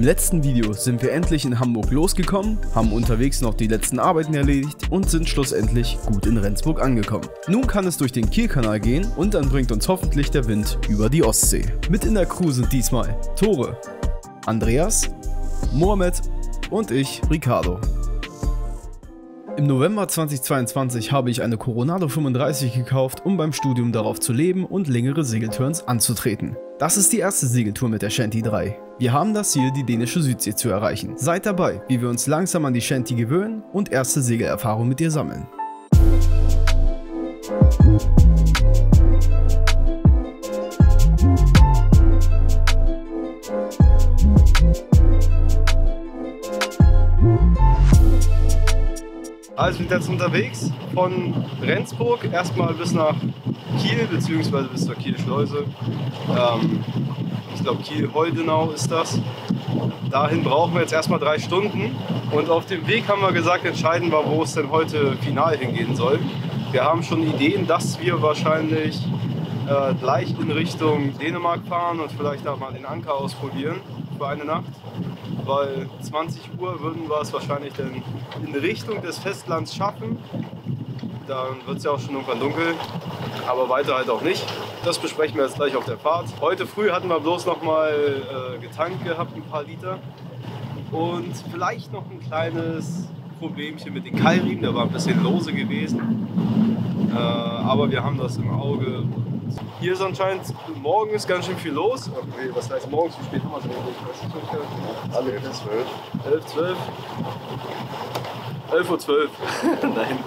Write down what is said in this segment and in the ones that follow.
Im letzten Video sind wir endlich in Hamburg losgekommen, haben unterwegs noch die letzten Arbeiten erledigt und sind schlussendlich gut in Rendsburg angekommen. Nun kann es durch den Kielkanal gehen und dann bringt uns hoffentlich der Wind über die Ostsee. Mit in der Crew sind diesmal Tore, Andreas, Mohamed und ich, Ricardo. Im November 2022 habe ich eine Coronado 35 gekauft, um beim Studium darauf zu leben und längere Segelturns anzutreten. Das ist die erste Segeltour mit der Shanty 3. Wir haben das Ziel, die dänische Südsee zu erreichen. Seid dabei, wie wir uns langsam an die Shanty gewöhnen und erste Segelerfahrung mit ihr sammeln. Also wir sind jetzt unterwegs von Rendsburg erstmal bis nach Kiel bzw. bis zur Kielschleuse. Ich glaube Kiel-Holdenau ist das. Dahin brauchen wir jetzt erstmal 3 Stunden und auf dem Weg haben wir gesagt, entscheiden wir, wo es denn heute final hingehen soll. Wir haben schon Ideen, dass wir wahrscheinlich gleich in Richtung Dänemark fahren und vielleicht auch mal den Anker ausprobieren für eine Nacht. Weil 20 Uhr würden wir es wahrscheinlich dann in Richtung des Festlands schaffen. Dann wird es ja auch schon irgendwann dunkel, aber weiter halt auch nicht. Das besprechen wir jetzt gleich auf der Fahrt. Heute früh hatten wir bloß noch mal getankt gehabt, ein paar Liter. Und vielleicht noch ein kleines Problemchen mit den Keilriemen, der war ein bisschen lose gewesen. Aber wir haben das im Auge. Hier ist anscheinend, morgen ist ganz schön viel los. Okay, was heißt morgens? Wie spät haben wir es eigentlich? Alle 11, 12. 11, 12. 11:12 Uhr. Nein.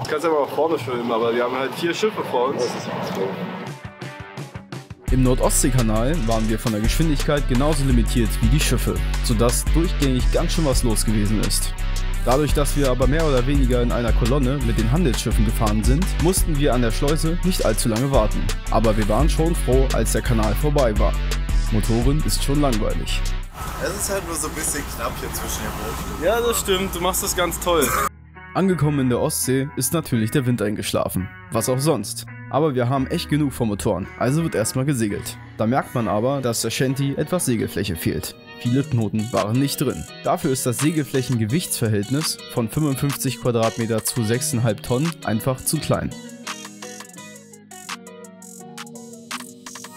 Du kannst ja mal nach vorne schwimmen, aber wir haben halt 4 Schiffe vor uns. Im Nord-Ostsee-Kanal waren wir von der Geschwindigkeit genauso limitiert wie die Schiffe, sodass durchgängig ganz schön was los gewesen ist. Dadurch, dass wir aber mehr oder weniger in einer Kolonne mit den Handelsschiffen gefahren sind, mussten wir an der Schleuse nicht allzu lange warten. Aber wir waren schon froh, als der Kanal vorbei war. Motoren ist schon langweilig. Es ist halt nur so ein bisschen knapp hier zwischen den Booten. Ja, das stimmt, du machst das ganz toll. Angekommen in der Ostsee ist natürlich der Wind eingeschlafen. Was auch sonst. Aber wir haben echt genug von Motoren, also wird erstmal gesegelt. Da merkt man aber, dass der Shanty etwas Segelfläche fehlt. Viele Knoten waren nicht drin. Dafür ist das Segelflächen-Gewichtsverhältnis von 55 Quadratmeter zu 6,5 Tonnen einfach zu klein.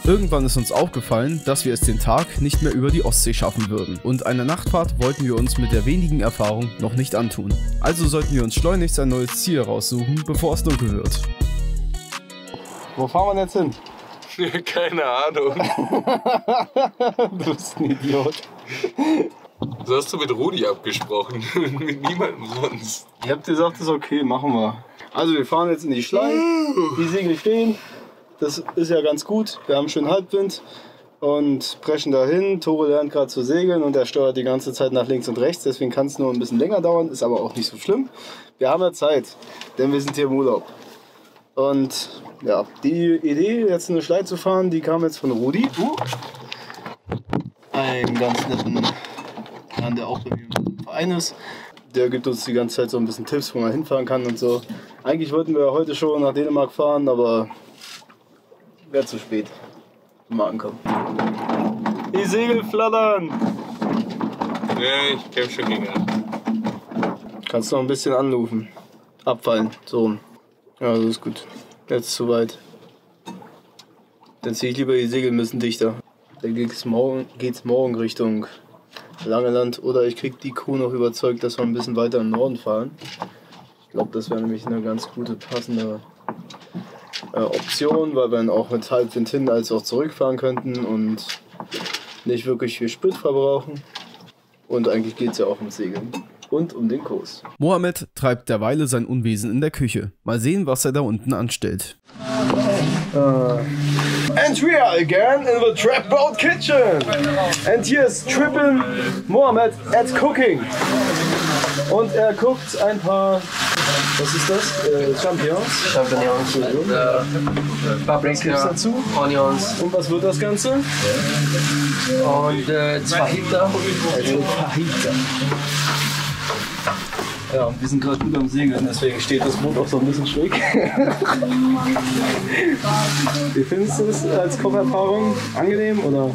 Irgendwann ist uns aufgefallen, dass wir es den Tag nicht mehr über die Ostsee schaffen würden und eine Nachtfahrt wollten wir uns mit der wenigen Erfahrung noch nicht antun. Also sollten wir uns schleunigst ein neues Ziel raussuchen, bevor es dunkel wird. Wo fahren wir jetzt hin? Keine Ahnung. Du bist ein Idiot. So hast du mit Rudi abgesprochen, mit niemandem sonst. Ihr habt gesagt, das ist okay, machen wir. Also wir fahren jetzt in die Schlei, die Segel stehen, das ist ja ganz gut, wir haben schön Halbwind und brechen dahin. Tore lernt gerade zu segeln und er steuert die ganze Zeit nach links und rechts, deswegen kann es nur ein bisschen länger dauern, ist aber auch nicht so schlimm. Wir haben ja Zeit, denn wir sind hier im Urlaub. Und ja, die Idee, jetzt eine Schlei zu fahren, die kam jetzt von Rudi. Ein ganz netten Mann, der auch bei mir im Verein ist. Der gibt uns die ganze Zeit so ein bisschen Tipps, wo man hinfahren kann und so. Eigentlich wollten wir heute schon nach Dänemark fahren, aber wäre zu spät, wenn wir ankommen. Die Segel flattern! Ja, ich kämpfe schon gegen an. Kannst noch ein bisschen anrufen. Abfallen, so. Ja, das ist gut. Jetzt ist zu weit. Dann ziehe ich lieber die Segel ein bisschen dichter. Dann geht's morgen Richtung Langeland oder ich krieg die Crew noch überzeugt, dass wir ein bisschen weiter im Norden fahren. Ich glaube, das wäre nämlich eine ganz gute, passende Option, weil wir dann auch mit Halbwind hin als auch zurückfahren könnten und nicht wirklich viel Sprit verbrauchen. Und eigentlich geht es ja auch ums Segeln. Und um den Kurs. Mohamed treibt derweil sein Unwesen in der Küche. Mal sehen, was er da unten anstellt. And we are again in the Trap Boat Kitchen. And here is Triple Mohamed at cooking. Und er guckt ein paar, was ist das? Champignons. Champignons, Paprika, dazu? Onions Und was wird das Ganze? und Fajita. Fajita. Ja, und wir sind gerade gut am Segeln, deswegen steht das Boot auch so ein bisschen schräg. Wie findest du es als Kocherpaarung? Angenehm oder?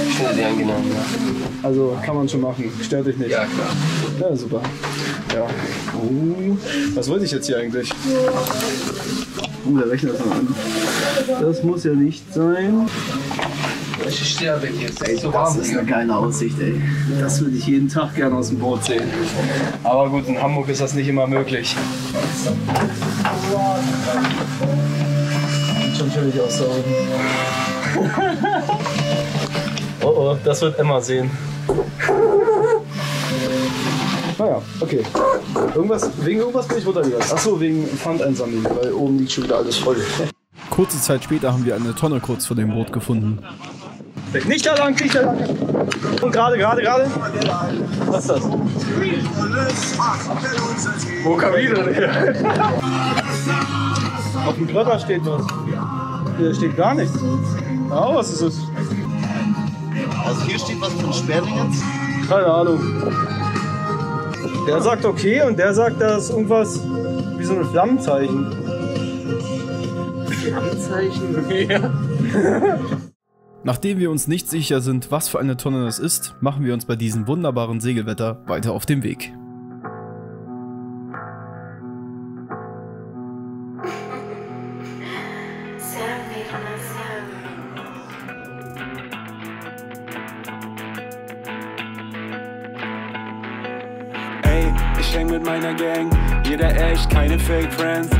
Ich finde die angenehm, ja. Also kann man schon machen, stört dich nicht? Ja, klar. Ja, super. Ja. Was wollte ich jetzt hier eigentlich? Der Rechner ist noch an. Das muss ja nicht sein. Ich stehe weg jetzt. Ey, das ist eine geile Aussicht, ey. Das würde ich jeden Tag gerne aus dem Boot sehen. Aber gut, in Hamburg ist das nicht immer möglich. Sieht schon chillig aus da oben. Oh oh, das wird Emma sehen. Naja, okay. Wegen irgendwas bin ich runtergegangen. Achso, wegen Pfandeinsammeln, weil oben liegt schon wieder alles voll. Kurze Zeit später haben wir eine Tonne kurz vor dem Boot gefunden. Nicht da lang, nicht da lang. Und gerade. Was ist das? Wo kam die denn her? Auf dem Plotter steht was. Hier steht gar nichts. Oh, was ist das? Also hier steht was von Sperringens. Keine Ahnung. Der sagt okay und der sagt, da ist irgendwas wie so ein Flammenzeichen. Flammenzeichen? Ja. Nachdem wir uns nicht sicher sind, was für eine Tonne das ist, machen wir uns bei diesem wunderbaren Segelwetter weiter auf den Weg. Ey, ich häng mit meiner Gang, jeder echt, keine Fake Friends,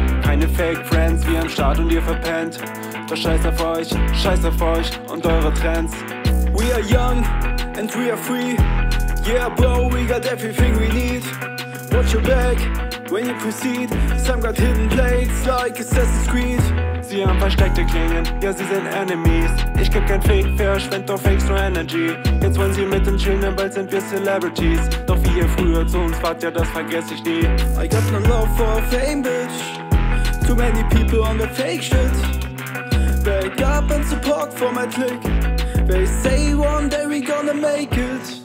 wir am Start und ihr verpennt. Doch scheiß auf euch und eure Trends. We are young and we are free. Yeah bro, we got everything we need. Watch your back when you proceed. Some got hidden blades like Assassin's Creed. Sie haben versteckte Klingen, ja sie sind Enemies. Ich geb kein Fake, verschwendet doch Fakes nur Energy. Jetzt wollen sie mit uns chillen, bald sind wir Celebrities. Doch wie ihr früher zu uns wart, ja das vergess ich nie. I got no love for fame, bitch. Too many people on the fake shit. Wake up and support for my clique. They say one day we gonna make it.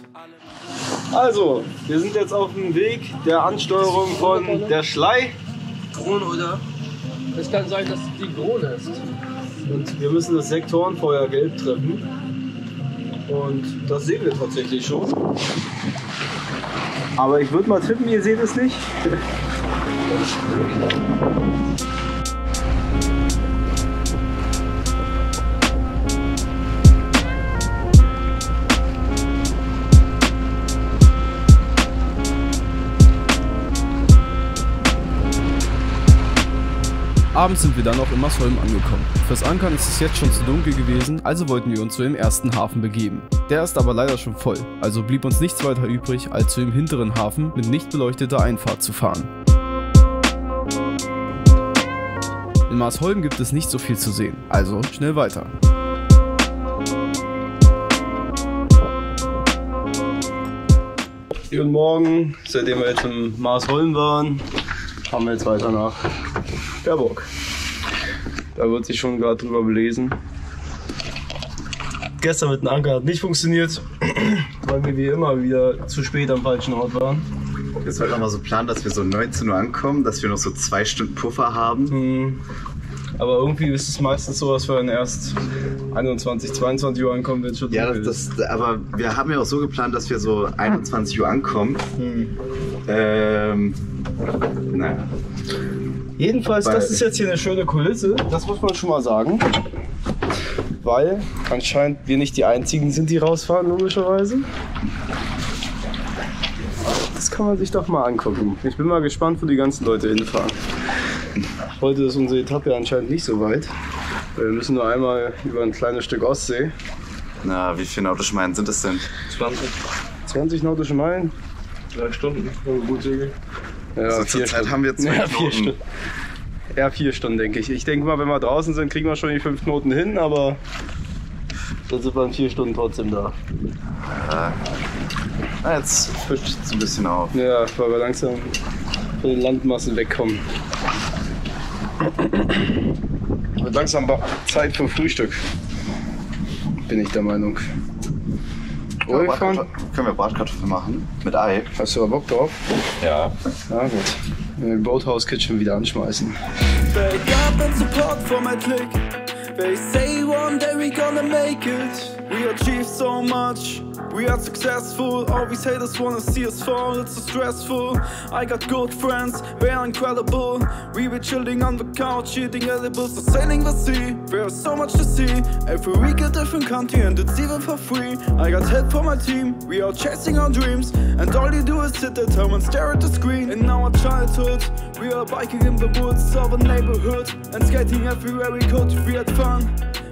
Also, wir sind jetzt auf dem Weg der Ansteuerung von der Schlei. Krone, oder? Es kann sein, dass die Krone ist. Und wir müssen das Sektorenfeuer gelb treffen. Und das sehen wir tatsächlich schon. Aber ich würde mal tippen, ihr seht es nicht. Abends sind wir dann auch in Marsholm angekommen. Fürs Ankern ist es jetzt schon zu dunkel gewesen, also wollten wir uns zu dem ersten Hafen begeben. Der ist aber leider schon voll, also blieb uns nichts weiter übrig, als zu dem hinteren Hafen mit nicht beleuchteter Einfahrt zu fahren. In Marsholm gibt es nicht so viel zu sehen, also schnell weiter. Guten Morgen, seitdem wir jetzt in Marsholm waren, fahren wir jetzt weiter nach Baerbock. Da wird sich schon gerade drüber belesen. Gestern mit dem Anker hat nicht funktioniert, weil wir wie immer wieder zu spät am falschen Ort waren. Jetzt wollten wir mal so planen, dass wir so 19 Uhr ankommen, dass wir noch so 2 Stunden Puffer haben. Aber irgendwie ist es meistens so, dass wir dann erst 21, 22 Uhr ankommen, wenn es schon Ja, dunkel ist. aber wir haben ja auch so geplant, dass wir so 21 Uhr ankommen. Naja. Jedenfalls, das ist jetzt hier eine schöne Kulisse, das muss man schon mal sagen. Weil anscheinend wir nicht die einzigen sind, die rausfahren, logischerweise. Das kann man sich doch mal angucken. Ich bin mal gespannt, wo die ganzen Leute hinfahren. Heute ist unsere Etappe anscheinend nicht so weit. Wir müssen nur einmal über ein kleines Stück Ostsee. Na, wie viele nautische Meilen sind es denn? 20 nautische Meilen? 3 Stunden, wenn wir gut segeln. Ja, Also 4 zurzeit Stunden. haben wir 2 Ja, 4 Knoten. Stunden. Ja, 4 Stunden, denke ich. Ich denke mal, wenn wir draußen sind, kriegen wir schon die 5 Knoten hin, aber dann sind wir in 4 Stunden trotzdem da. Na, jetzt frischt es ein bisschen auf. Ja, weil wir langsam von den Landmassen wegkommen. Wird langsam Zeit für Frühstück, bin ich der Meinung. Können wir Bratkartoffeln machen? Mit Ei? Hast du da Bock drauf? Ja. Na gut. Wir Boathouse Kitchen wieder anschmeißen. Wake up and support for my clique. They say one day we gonna make it. We achieved so much. We are successful. All these haters wanna see us fall. It's so stressful. I got good friends. They are incredible. We were chilling on the couch, eating edibles, sailing the sea. There's so much to see. Every week a different country, and it's even for free. I got help from my team. We are chasing our dreams, and all you do is sit at home and stare at the screen. In our childhood, we are biking in the woods of a neighborhood and skating everywhere we could. We had fun.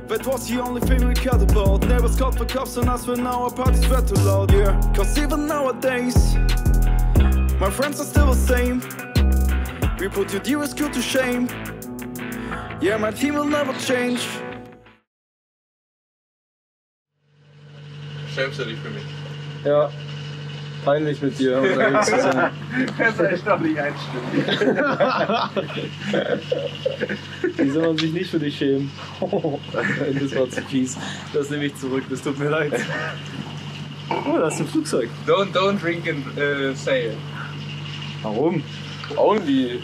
That was the only thing we cared about. Neighbors called the cops on us when our parties were too loud. Yeah, cause even nowadays, my friends are still the same. We put your dearest crew to shame. Yeah, my team will never change. Schämst du dich für mich? Ja. Peinlich mit dir unterwegs zu sein. Das ist echt doch nicht einstimmen. Wie soll man sich nicht für dich schämen? Das war zu fies. Das nehme ich zurück, das tut mir leid. Oh, da ist ein Flugzeug. Don't drink and sail. Warum? Only.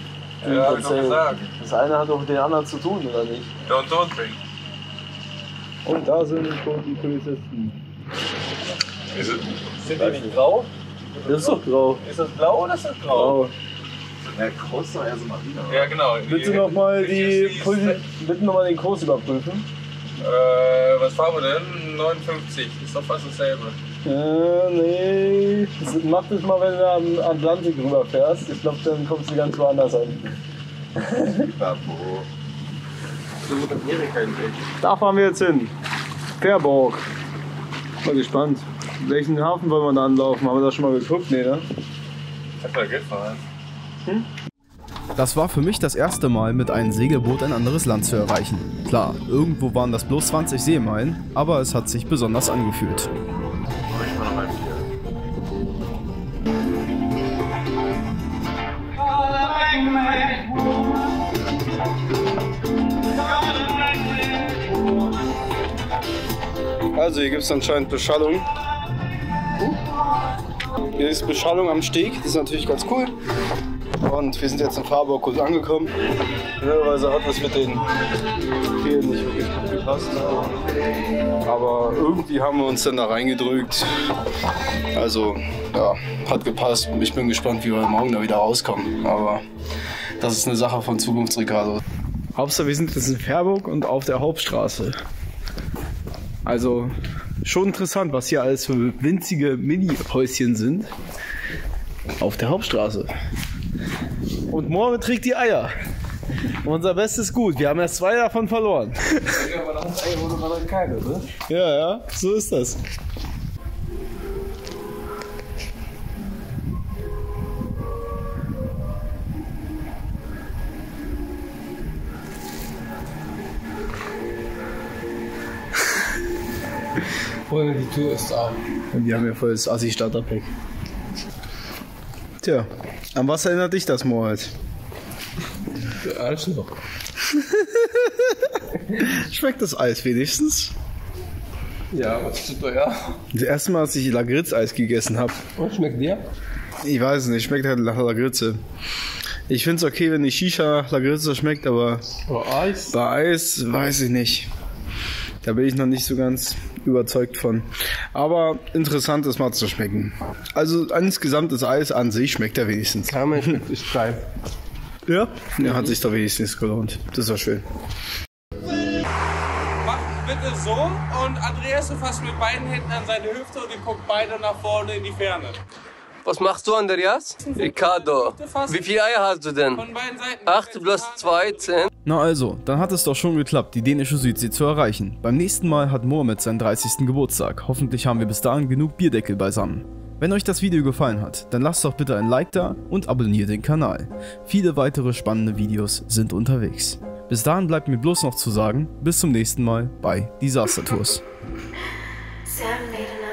Ja, hab ich doch gesagt. Das eine hat doch mit den anderen zu tun, oder nicht? Don't drink. Und da sind schon die Polizisten. Sind die nicht grau? Das ist doch grau. Ist das blau oder ist das grau? Ja, Kurs doch erst mal wieder. Ja, genau. Bitte nochmal den Kurs überprüfen. Was fahren wir denn? 59. Ist doch fast dasselbe. Nee. Mach das mal, wenn du am Atlantik rüberfährst. Ich glaube, dann kommst du ganz woanders an. So gut Amerika in Welt. Da fahren wir jetzt hin. Fährburg. Mal gespannt. Welchen Hafen wollen wir da anlaufen? Haben wir da schon mal geguckt? Nee, ne? Ich hab da Geld fahren. Das war für mich das erste Mal, mit einem Segelboot ein anderes Land zu erreichen. Klar, irgendwo waren das bloß 20 Seemeilen, aber es hat sich besonders angefühlt. Ich mach noch ein Bier. Also hier gibt es anscheinend Beschallung. Hier ist Beschallung am Steg, das ist natürlich ganz cool. Und wir sind jetzt in Faaborg kurz angekommen. Teilweise hat das mit den Fehlen nicht wirklich gut gepasst. Aber irgendwie haben wir uns dann da reingedrückt. Also ja, hat gepasst. Ich bin gespannt, wie wir morgen da wieder rauskommen. Aber das ist eine Sache von Zukunft, Ricardo. Hauptsache wir sind jetzt in Faaborg und auf der Hauptstraße. Also schon interessant, was hier alles für winzige Mini-Häuschen sind. Auf der Hauptstraße. Und Mohammed trägt die Eier. Unser Bestes gut. Wir haben erst 2 davon verloren. Ja, aber nach Ei wurde man dann keine, ne? Ja, so ist das. Freunde, die Tour ist da. Und die haben ja voll das Assi-Starterpack. Tja, an was erinnert dich das, Mohammed? Alles noch. Schmeckt das Eis wenigstens? Ja, was ist teuer? Das erste Mal, als ich Lakritz-Eis gegessen habe. Was schmeckt dir? Ich weiß es nicht, schmeckt halt nach Lakritze. Ich finde es okay, wenn die Shisha Lakritze schmeckt, aber Eis? bei Eis weiß ich nicht. Da bin ich noch nicht so ganz überzeugt von. Aber interessant ist mal zu schmecken. Also insgesamt das Eis an sich schmeckt ja wenigstens. Karamell schmeckt ist klein. Ja? Ja, hat sich doch wenigstens gelohnt. Das war schön. Mach bitte so und Andreas, du fasst mit beiden Händen an seine Hüfte und ihr guckt beide nach vorne in die Ferne. Was machst du, Andreas? Ricardo, wie viele Eier hast du denn? Von beiden Seiten. 8 plus 2, 10. Na also, dann hat es doch schon geklappt, die dänische Südsee zu erreichen. Beim nächsten Mal hat Mohammed seinen 30. Geburtstag. Hoffentlich haben wir bis dahin genug Bierdeckel beisammen. Wenn euch das Video gefallen hat, dann lasst doch bitte ein Like da und abonniert den Kanal. Viele weitere spannende Videos sind unterwegs. Bis dahin bleibt mir bloß noch zu sagen, bis zum nächsten Mal bei Disaster Tours. Serenade